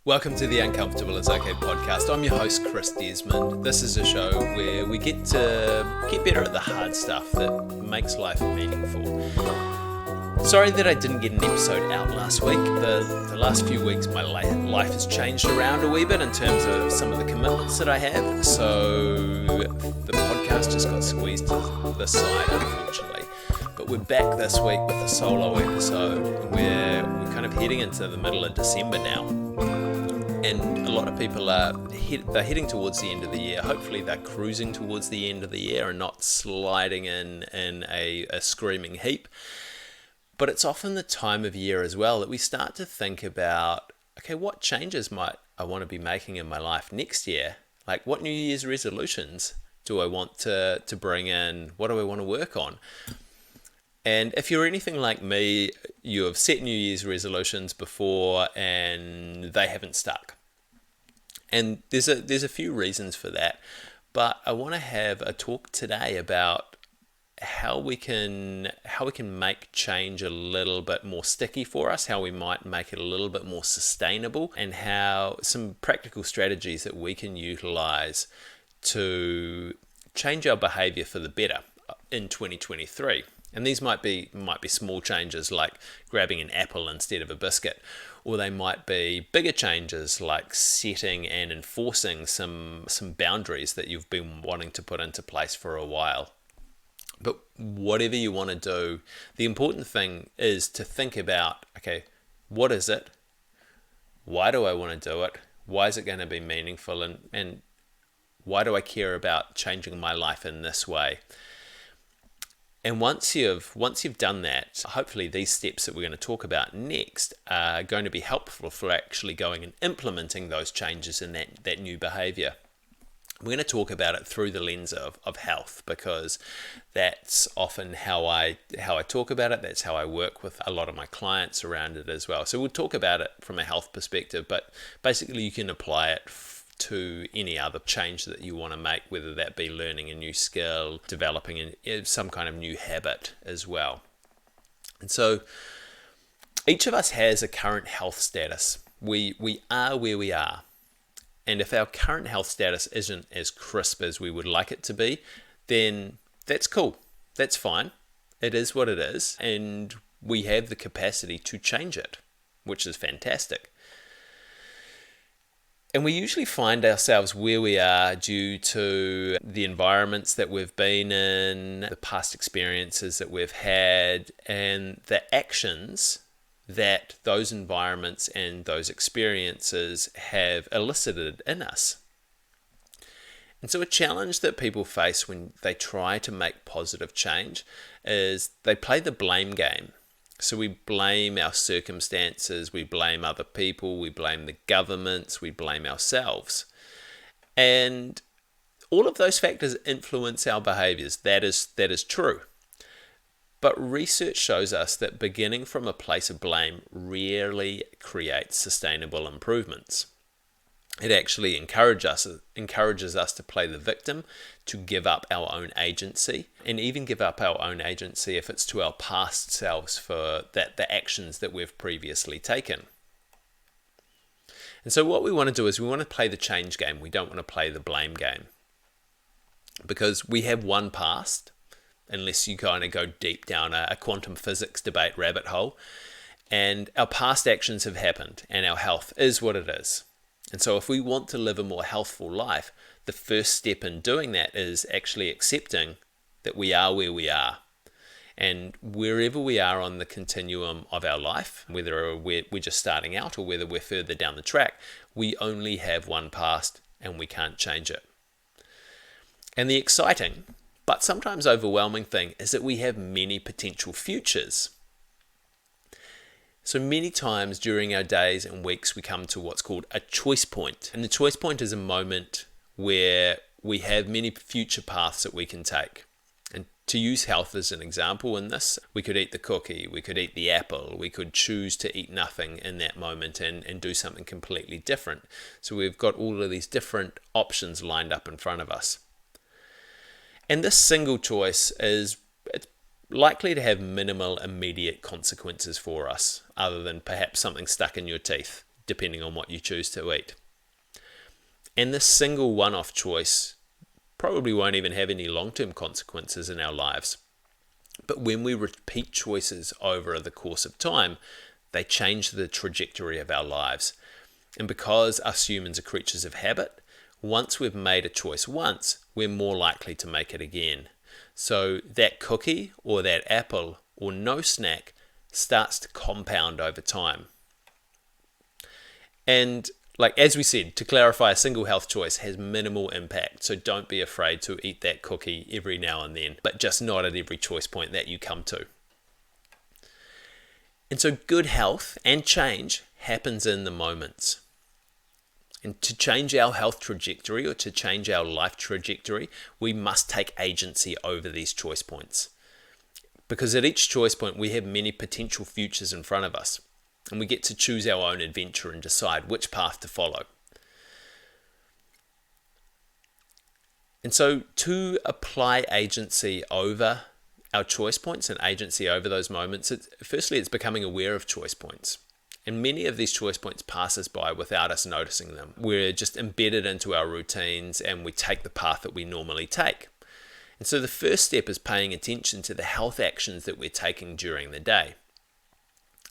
Welcome to the Uncomfortable is OK podcast. I'm your host, Chris Desmond. This is a show where we get to get better at the hard stuff that makes life meaningful. Sorry that I didn't get an episode out last week. The last few weeks my life has changed around a wee bit in terms of some of the commitments that I have. So the podcast just got squeezed to the side, unfortunately. But we're back this week with a solo episode. We're kind of heading into the middle of December now. And a lot of people they're heading towards the end of the year. Hopefully they're cruising towards the end of the year and not sliding in a screaming heap. But it's often the time of year as well that we start to think about, okay, what changes might I want to be making in my life next year? Like, what New Year's resolutions do I want to bring in? What do I want to work on? And if you're anything like me, you have set New Year's resolutions before and they haven't stuck. And there's a few reasons for that. But I want to have a talk today about how we can make change a little bit more sticky for us, how we might make it a little bit more sustainable, and how some practical strategies that we can utilize to change our behavior for the better in 2023. And these might be small changes like grabbing an apple instead of a biscuit, or they might be bigger changes like setting and enforcing some boundaries that you've been wanting to put into place for a while. But whatever you want to do, the important thing is to think about, okay, what is it? Why do I want to do it? Why is it going to be meaningful? And why do I care about changing my life in this way? And once you've done that, hopefully these steps that we're going to talk about next are going to be helpful for actually going and implementing those changes in that new behavior. We're going to talk about it through the lens of health, because that's often how I talk about it. That's how I work with a lot of my clients around it as well. So we'll talk about it from a health perspective, but basically you can apply it to any other change that you want to make, whether that be learning a new skill, developing some kind of new habit as well. And so each of us has a current health status. We are where we are. And if our current health status isn't as crisp as we would like it to be, then that's cool. That's fine. It is what it is. And we have the capacity to change it, which is fantastic. And we usually find ourselves where we are due to the environments that we've been in, the past experiences that we've had, and the actions that those environments and those experiences have elicited in us. And so a challenge that people face when they try to make positive change is they play the blame game. So we blame our circumstances, we blame other people, we blame the governments, we blame ourselves. And all of those factors influence our behaviors. That is true. But research shows us that beginning from a place of blame rarely creates sustainable improvements. It actually encourages us to play the victim, to give up our own agency, and even give up our own agency if it's to our past selves for the actions that we've previously taken. And so what we want to do is we want to play the change game. We don't want to play the blame game. Because we have one past, unless you kind of go deep down a quantum physics debate rabbit hole, and our past actions have happened, and our health is what it is. And so if we want to live a more healthful life, the first step in doing that is actually accepting that we are where we are. And wherever we are on the continuum of our life, whether we're just starting out or whether we're further down the track, we only have one past and we can't change it. And the exciting, but sometimes overwhelming thing is that we have many potential futures. So many times during our days and weeks, we come to what's called a choice point. And the choice point is a moment where we have many future paths that we can take. And to use health as an example in this, we could eat the cookie, we could eat the apple, we could choose to eat nothing in that moment and do something completely different. So we've got all of these different options lined up in front of us. And this single choice is likely to have minimal immediate consequences for us, other than perhaps something stuck in your teeth depending on what you choose to eat. And this single one-off choice probably won't even have any long-term consequences in our lives. But when we repeat choices over the course of time, they change the trajectory of our lives. And because us humans are creatures of habit, once we've made a choice once, we're more likely to make it again. So that cookie or that apple or no snack starts to compound over time. And like as we said, to clarify, a single health choice has minimal impact. So don't be afraid to eat that cookie every now and then, but just not at every choice point that you come to. And so good health and change happens in the moments. And to change our health trajectory or to change our life trajectory, we must take agency over these choice points. Because at each choice point, we have many potential futures in front of us. And we get to choose our own adventure and decide which path to follow. And so to apply agency over our choice points and agency over those moments, firstly, it's becoming aware of choice points. And many of these choice points pass us by without us noticing them. We're just embedded into our routines and we take the path that we normally take. And so the first step is paying attention to the health actions that we're taking during the day.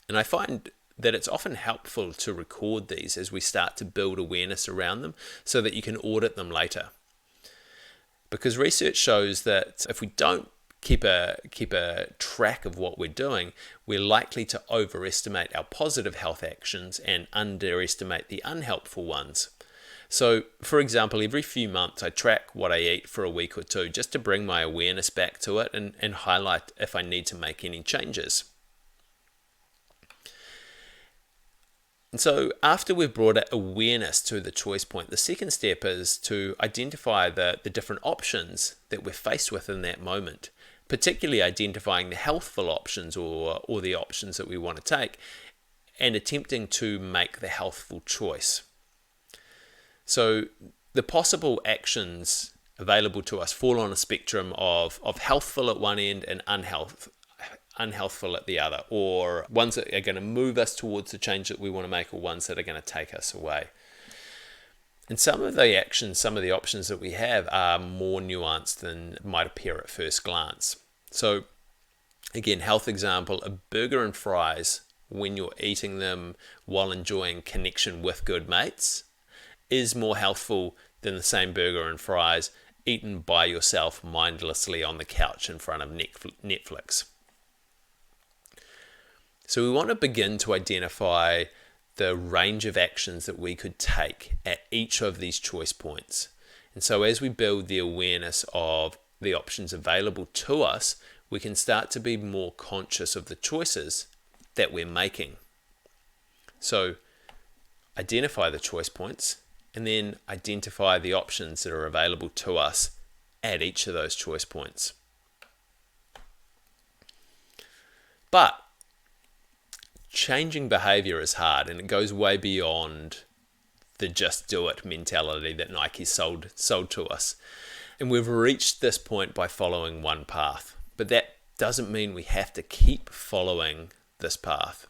And I find that it's often helpful to record these as we start to build awareness around them so that you can audit them later. Because research shows that if we don't keep a track of what we're doing, we're likely to overestimate our positive health actions and underestimate the unhelpful ones. So, for example, every few months I track what I eat for a week or two just to bring my awareness back to it and highlight if I need to make any changes. And so after we've brought awareness to the choice point, the second step is to identify the different options that we're faced with in that moment, particularly identifying the healthful options or the options that we want to take and attempting to make the healthful choice. So the possible actions available to us fall on a spectrum of healthful at one end and unhealthful at the other, or ones that are going to move us towards the change that we want to make or ones that are going to take us away. And some of the actions, some of the options that we have are more nuanced than might appear at first glance. So again, health example, a burger and fries when you're eating them while enjoying connection with good mates is more healthful than the same burger and fries eaten by yourself mindlessly on the couch in front of Netflix. So we want to begin to identify the range of actions that we could take at each of these choice points. And so as we build the awareness of the options available to us, we can start to be more conscious of the choices that we're making. So identify the choice points and then identify the options that are available to us at each of those choice points. But changing behavior is hard, and it goes way beyond the just do it mentality that Nike sold to us. And we've reached this point by following one path, but that doesn't mean we have to keep following this path.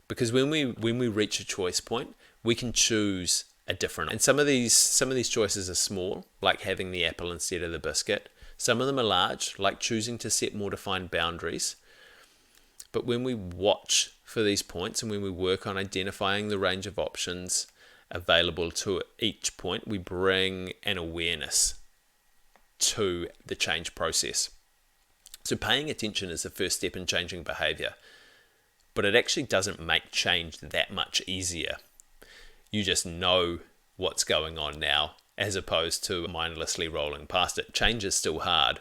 Because when we reach a choice point, we can choose a different. And some of these choices are small, like having the apple instead of the biscuit. Some of them are large, like choosing to set more defined boundaries. But when we watch for these points and when we work on identifying the range of options available to each point, we bring an awareness to the change process. So paying attention is the first step in changing behavior, but it actually doesn't make change that much easier. You just know what's going on now as opposed to mindlessly rolling past it. Change is still hard.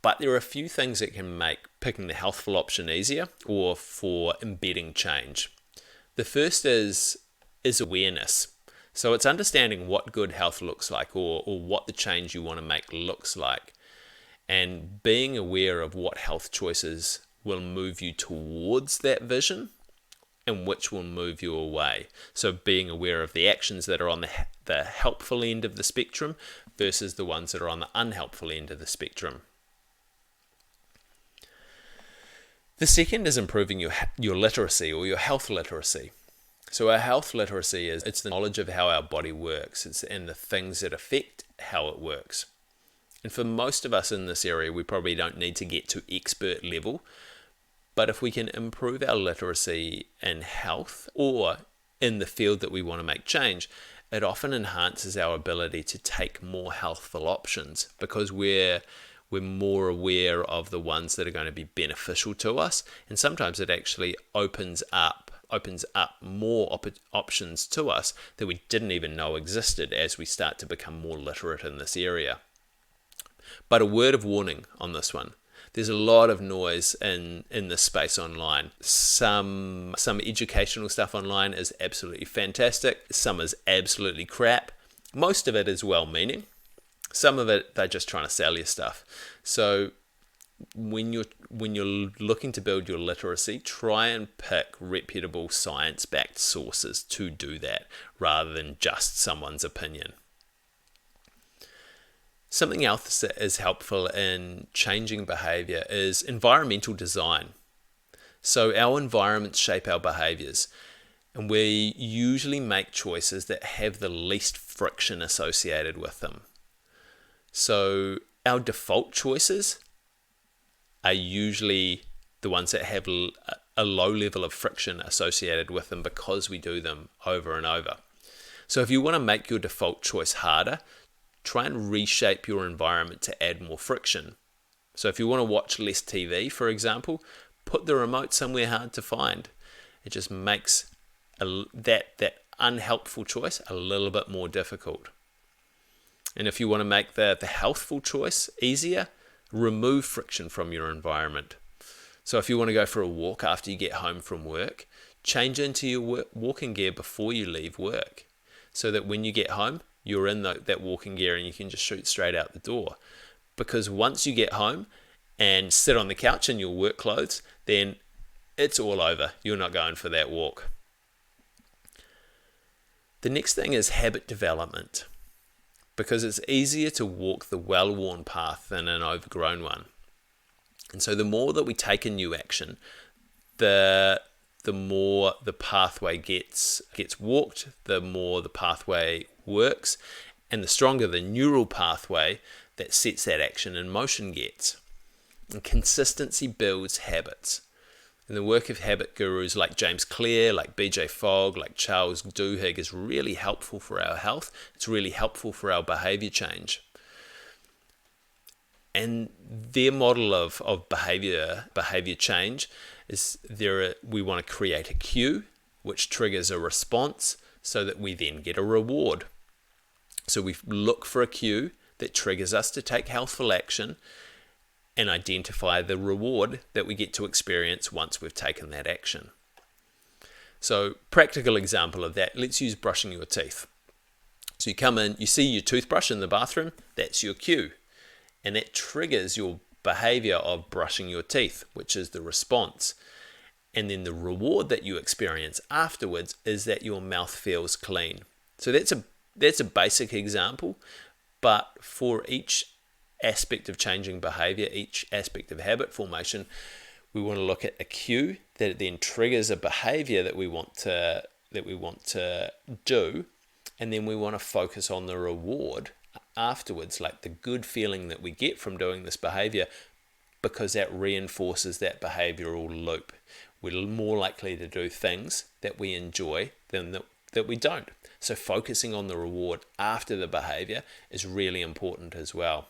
But there are a few things that can make picking the healthful option easier or for embedding change. The first is awareness. So it's understanding what good health looks like or what the change you want to make looks like. And being aware of what health choices will move you towards that vision and which will move you away. So being aware of the actions that are on the helpful end of the spectrum versus the ones that are on the unhelpful end of the spectrum. The second is improving your literacy or your health literacy. So our health literacy it's the knowledge of how our body works, and the things that affect how it works. And for most of us in this area, we probably don't need to get to expert level, but if we can improve our literacy in health or in the field that we want to make change, it often enhances our ability to take more healthful options because we're more aware of the ones that are going to be beneficial to us, and sometimes it actually opens up more options to us that we didn't even know existed as we start to become more literate in this area. But a word of warning on this one. There's a lot of noise in this space online. Some educational stuff online is absolutely fantastic. Some is absolutely crap. Most of it is well-meaning. Some of it, they're just trying to sell you stuff. So when you're looking to build your literacy, try and pick reputable science-backed sources to do that, rather than just someone's opinion. Something else that is helpful in changing behavior is environmental design. So our environments shape our behaviors, and we usually make choices that have the least friction associated with them. So our default choices are usually the ones that have a low level of friction associated with them because we do them over and over. So if you want to make your default choice harder, try and reshape your environment to add more friction. So if you want to watch less TV, for example, put the remote somewhere hard to find. It just makes that unhelpful choice a little bit more difficult. And if you want to make the healthful choice easier, remove friction from your environment. So if you want to go for a walk after you get home from work, change into your walking gear before you leave work, so that when you get home, you're in that walking gear and you can just shoot straight out the door. Because once you get home and sit on the couch in your work clothes, then it's all over. You're not going for that walk. The next thing is habit development, because it's easier to walk the well-worn path than an overgrown one. And so the more that we take a new action, the more the pathway gets walked, the more the pathway works, and the stronger the neural pathway that sets that action in motion gets. And consistency builds habits. And the work of habit gurus like James Clear, like BJ Fogg, like Charles Duhigg is really helpful for our health. It's really helpful for our behavior change. And their model of behavior change is we want to create a cue which triggers a response so that we then get a reward. So we look for a cue that triggers us to take healthful action and identify the reward that we get to experience once we've taken that action. So practical example of that, let's use brushing your teeth. So you come in, you see your toothbrush in the bathroom, that's your cue. And that triggers your behavior of brushing your teeth, which is the response. And then the reward that you experience afterwards is that your mouth feels clean. So that's a basic example, but for each aspect of changing behavior, each aspect of habit formation, we want to look at a cue that then triggers a behavior that we want to do, and then we want to focus on the reward afterwards, like the good feeling that we get from doing this behavior, because that reinforces that behavioral loop. We're more likely to do things that we enjoy than that we don't. So focusing on the reward after the behavior is really important as well.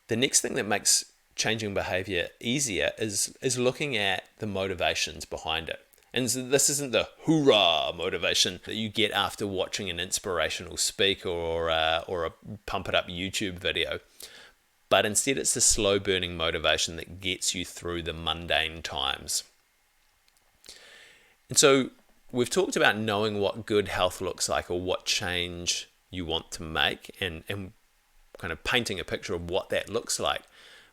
The next thing that makes changing behavior easier is looking at the motivations behind it. And so this isn't the hoorah motivation that you get after watching an inspirational speaker or a pump it up YouTube video. But instead it's the slow burning motivation that gets you through the mundane times. And so we've talked about knowing what good health looks like, or what change you want to make, and kind of painting a picture of what that looks like.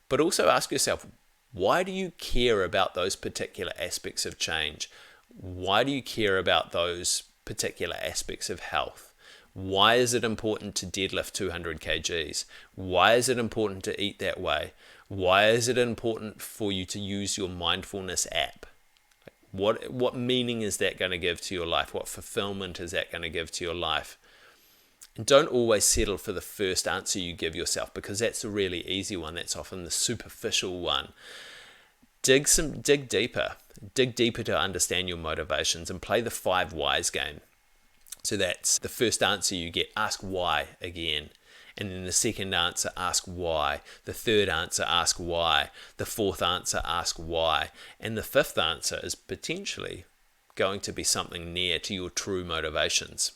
But also ask yourself, why do you care about those particular aspects of change? Why do you care about those particular aspects of health? Why is it important to deadlift 200 kgs? Why is it important to eat that way? Why is it important for you to use your mindfulness app? What meaning is that going to give to your life? What fulfillment is that going to give to your life? And don't always settle for the first answer you give yourself, because that's a really easy one. That's often the superficial one. Dig deeper. Dig deeper to understand your motivations and play the 5 whys game. So that's the first answer you get, ask why again. And then the second answer, ask why. The third answer, ask why. The fourth answer, ask why. And the fifth answer is potentially going to be something near to your true motivations.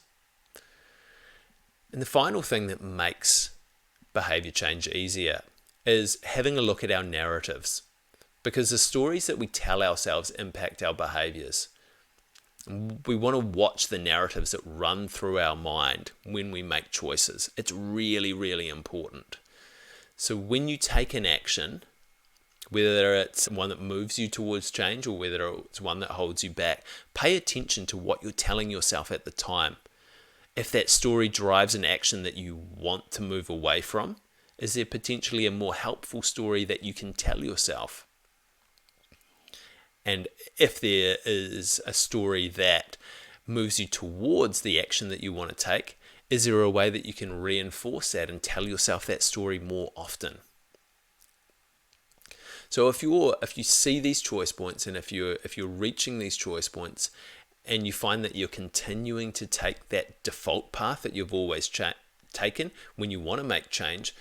And the final thing that makes behavior change easier is having a look at our narratives, because the stories that we tell ourselves impact our behaviors. We want to watch the narratives that run through our mind when we make choices. It's really, really important. So when you take an action, whether it's one that moves you towards change or whether it's one that holds you back, pay attention to what you're telling yourself at the time. If that story drives an action that you want to move away from, is there potentially a more helpful story that you can tell yourself? And if there is a story that moves you towards the action that you want to take, is there a way that you can reinforce that and tell yourself that story more often? So if you see these choice points, and if you're reaching these choice points, and you find that you're continuing to take that default path that you've always taken when you want to make change,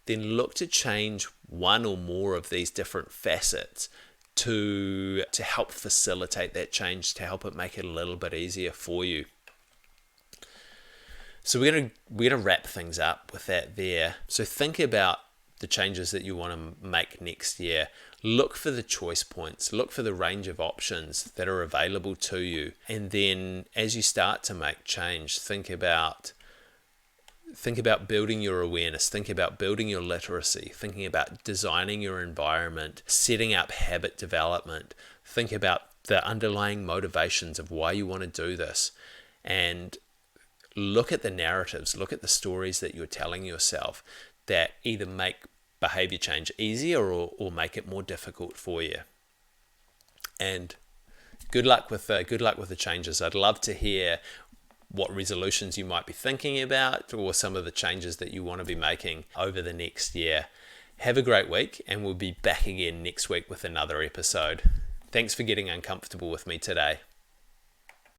then look to change one or more of these different facets to help facilitate that change, to help it make it a little bit easier for you. So we're gonna wrap things up with that there. So think about the changes that you want to make next year. Look for the choice points, look for the range of options that are available to you. And then as you start to make change, think about building your awareness, think about building your literacy, thinking about designing your environment, setting up habit development, think about the underlying motivations of why you want to do this, and look at the narratives, look at the stories that you're telling yourself that either make behavior change easier or make it more difficult for you. And good luck with the changes. I'd love to hear what resolutions you might be thinking about, or some of the changes that you want to be making over the next year. Have a great week, and we'll be back again next week with another episode. Thanks for getting uncomfortable with me today.